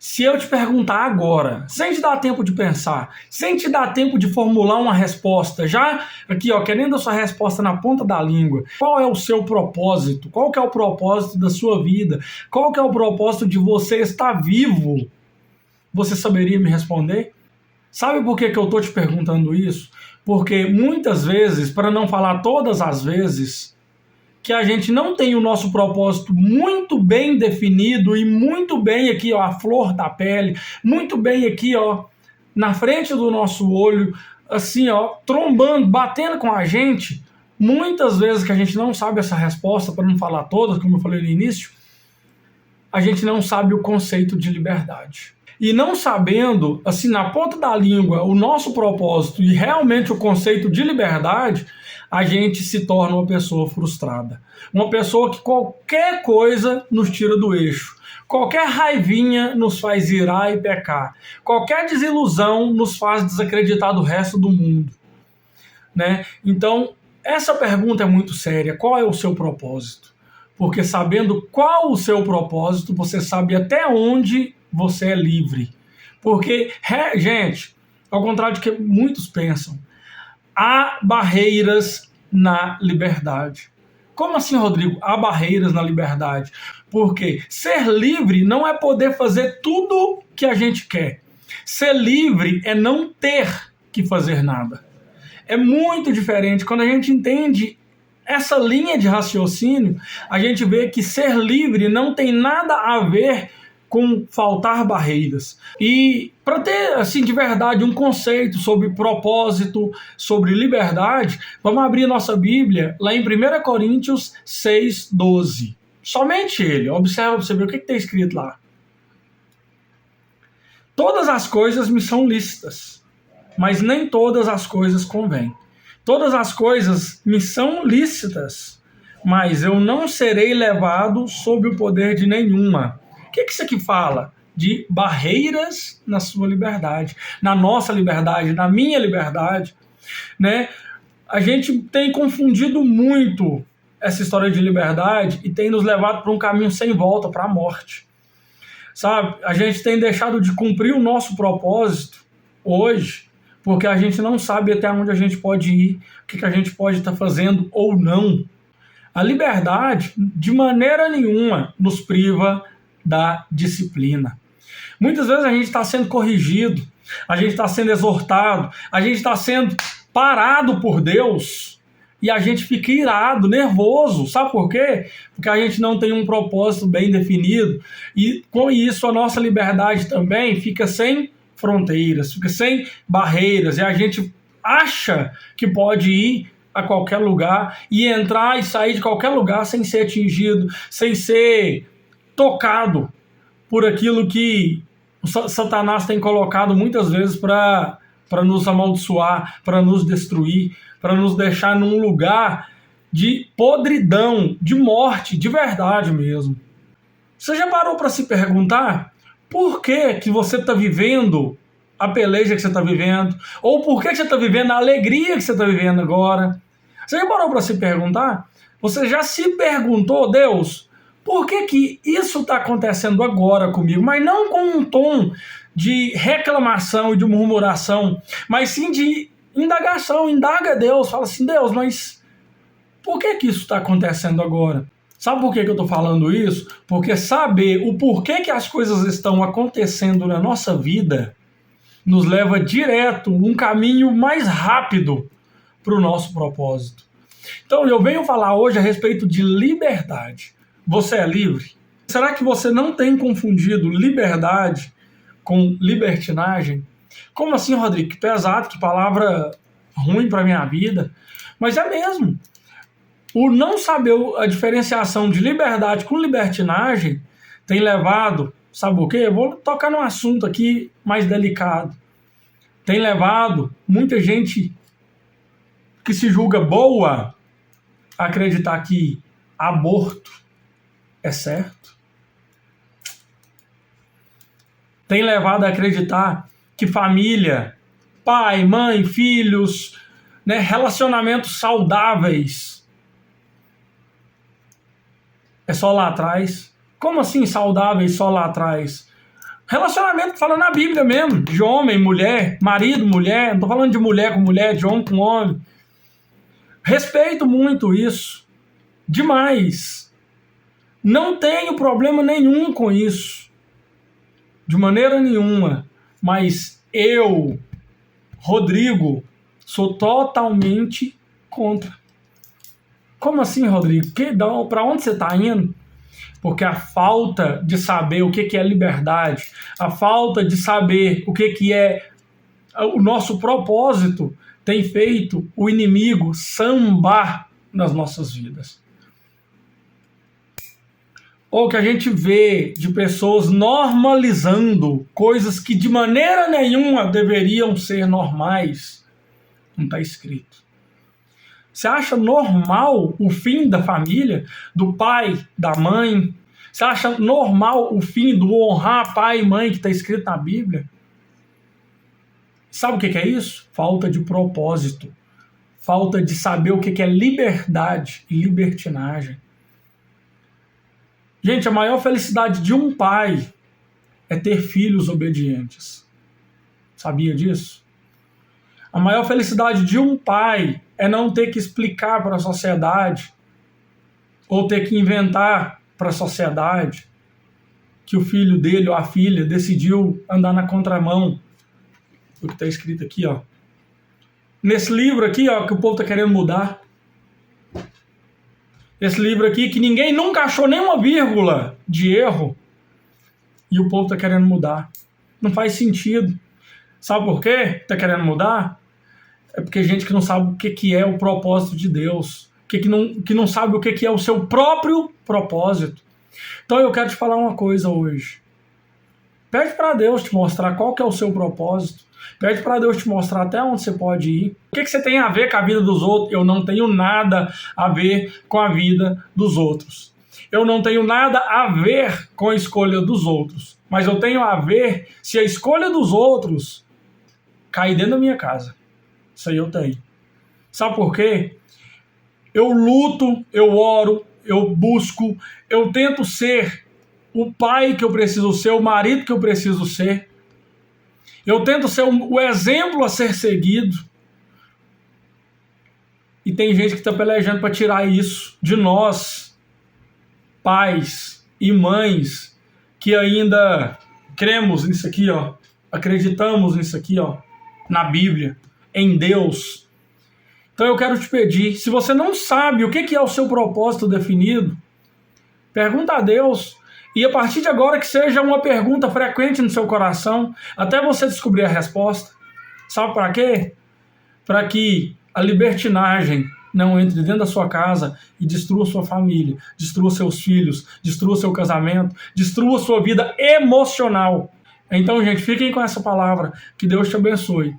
Se eu te perguntar agora, sem te dar tempo de pensar, sem te dar tempo de formular uma resposta, já aqui, ó, querendo a sua resposta na ponta da língua, qual é o seu propósito? Qual que é o propósito da sua vida? Qual que é o propósito de você estar vivo? Você saberia me responder? Sabe por que eu estou te perguntando isso? Porque muitas vezes, para não falar todas as vezes, que a gente não tem o nosso propósito muito bem definido e muito bem aqui, ó, a flor da pele, muito bem aqui, ó, na frente do nosso olho, assim, ó, trombando, batendo com a gente. Muitas vezes que a gente não sabe essa resposta, para não falar todas, como eu falei no início, a gente não sabe o conceito de liberdade. E não sabendo, assim, na ponta da língua, o nosso propósito e realmente o conceito de liberdade, a gente se torna uma pessoa frustrada. Uma pessoa que qualquer coisa nos tira do eixo. Qualquer raivinha nos faz irar e pecar. Qualquer desilusão nos faz desacreditar do resto do mundo, né? Então, essa pergunta é muito séria. Qual é o seu propósito? Porque sabendo qual o seu propósito, você sabe até onde você é livre. Porque, gente, ao contrário do que muitos pensam, há barreiras na liberdade. Como assim, Rodrigo? Há barreiras na liberdade. Porque ser livre não é poder fazer tudo que a gente quer. Ser livre é não ter que fazer nada. É muito diferente. Quando a gente entende essa linha de raciocínio, a gente vê que ser livre não tem nada a ver com faltar barreiras. E para ter, assim, de verdade, um conceito sobre propósito, sobre liberdade, vamos abrir nossa Bíblia lá em 1 Coríntios 6:12. Somente ele. Observa para você ver o que está escrito lá. Todas as coisas me são lícitas, mas nem todas as coisas convêm. Todas as coisas me são lícitas, mas eu não serei levado sob o poder de nenhuma. O que isso aqui fala? De barreiras na sua liberdade, na nossa liberdade, na minha liberdade, né? A gente tem confundido muito essa história de liberdade e tem nos levado para um caminho sem volta, para a morte. Sabe? A gente tem deixado de cumprir o nosso propósito hoje, porque a gente não sabe até onde a gente pode ir, o que a gente pode estar fazendo ou não. A liberdade, de maneira nenhuma, nos priva da disciplina. Muitas vezes a gente está sendo corrigido, a gente está sendo exortado, a gente está sendo parado por Deus e a gente fica irado, nervoso. Sabe por quê? Porque a gente não tem um propósito bem definido e com isso a nossa liberdade também fica sem fronteiras, fica sem barreiras e a gente acha que pode ir a qualquer lugar e entrar e sair de qualquer lugar sem ser atingido, sem ser tocado por aquilo que o Satanás tem colocado muitas vezes para nos amaldiçoar, para nos destruir, para nos deixar num lugar de podridão, de morte, de verdade mesmo. Você já parou para se perguntar por que você está vivendo a peleja que você está vivendo? Ou por que você está vivendo a alegria que você está vivendo agora? Você já parou para se perguntar? Você já se perguntou, Deus, por que isso está acontecendo agora comigo? Mas não com um tom de reclamação e de murmuração, mas sim de indagação. Indaga Deus, fala assim, Deus, mas por que isso está acontecendo agora? Sabe por que eu estou falando isso? Porque saber o porquê que as coisas estão acontecendo na nossa vida nos leva direto, um caminho mais rápido para o nosso propósito. Então eu venho falar hoje a respeito de liberdade. Você é livre? Será que você não tem confundido liberdade com libertinagem? Como assim, Rodrigo? Que pesado, que palavra ruim para minha vida. Mas é mesmo. O não saber a diferenciação de liberdade com libertinagem tem levado, sabe o quê? Eu vou tocar num assunto aqui mais delicado. Tem levado muita gente que se julga boa a acreditar que aborto é certo. Tem levado a acreditar que família, pai, mãe, filhos, né, relacionamentos saudáveis é só lá atrás. Como assim saudáveis só lá atrás? Relacionamento, falando na Bíblia mesmo, de homem, mulher, marido, mulher, não estou falando de mulher com mulher, de homem com homem. Respeito muito isso, demais. Não tenho problema nenhum com isso, de maneira nenhuma, mas eu, Rodrigo, sou totalmente contra. Como assim, Rodrigo? Para onde você está indo? Porque a falta de saber o que é liberdade, a falta de saber o que é o nosso propósito, tem feito o inimigo sambar nas nossas vidas. Ou que a gente vê de pessoas normalizando coisas que de maneira nenhuma deveriam ser normais. Não está escrito. Você acha normal o fim da família, do pai, da mãe? Você acha normal o fim do honrar pai e mãe que está escrito na Bíblia? Sabe o que é isso? Falta de propósito. Falta de saber o que é liberdade e libertinagem. Gente, a maior felicidade de um pai é ter filhos obedientes. Sabia disso? A maior felicidade de um pai é não ter que explicar para a sociedade ou ter que inventar para a sociedade que o filho dele ou a filha decidiu andar na contramão. O que está escrito aqui, ó. Nesse livro aqui, ó, que o povo está querendo mudar. Esse livro aqui que ninguém nunca achou nenhuma vírgula de erro e o povo está querendo mudar. Não faz sentido. Sabe por quê que está querendo mudar? É porque gente que não sabe o que é o propósito de Deus, que não sabe o que é o seu próprio propósito. Então eu quero te falar uma coisa hoje. Pede para Deus te mostrar qual que é o seu propósito. Pede para Deus te mostrar até onde você pode ir. O que você tem a ver com a vida dos outros? Eu não tenho nada a ver com a vida dos outros. Eu não tenho nada a ver com a escolha dos outros. Mas eu tenho a ver se a escolha dos outros cair dentro da minha casa. Isso aí eu tenho. Sabe por quê? Eu luto, eu oro, eu busco, eu tento ser o pai que eu preciso ser, o marido que eu preciso ser. Eu tento ser o exemplo a ser seguido. E tem gente que está pelejando para tirar isso de nós, pais e mães, que ainda cremos nisso aqui, ó, acreditamos nisso aqui, ó, na Bíblia, em Deus. Então eu quero te pedir, se você não sabe o que é o seu propósito definido, pergunta a Deus. E a partir de agora que seja uma pergunta frequente no seu coração, até você descobrir a resposta. Sabe para quê? Para que a libertinagem não entre dentro da sua casa e destrua sua família, destrua seus filhos, destrua seu casamento, destrua sua vida emocional. Então, gente, fiquem com essa palavra. Que Deus te abençoe.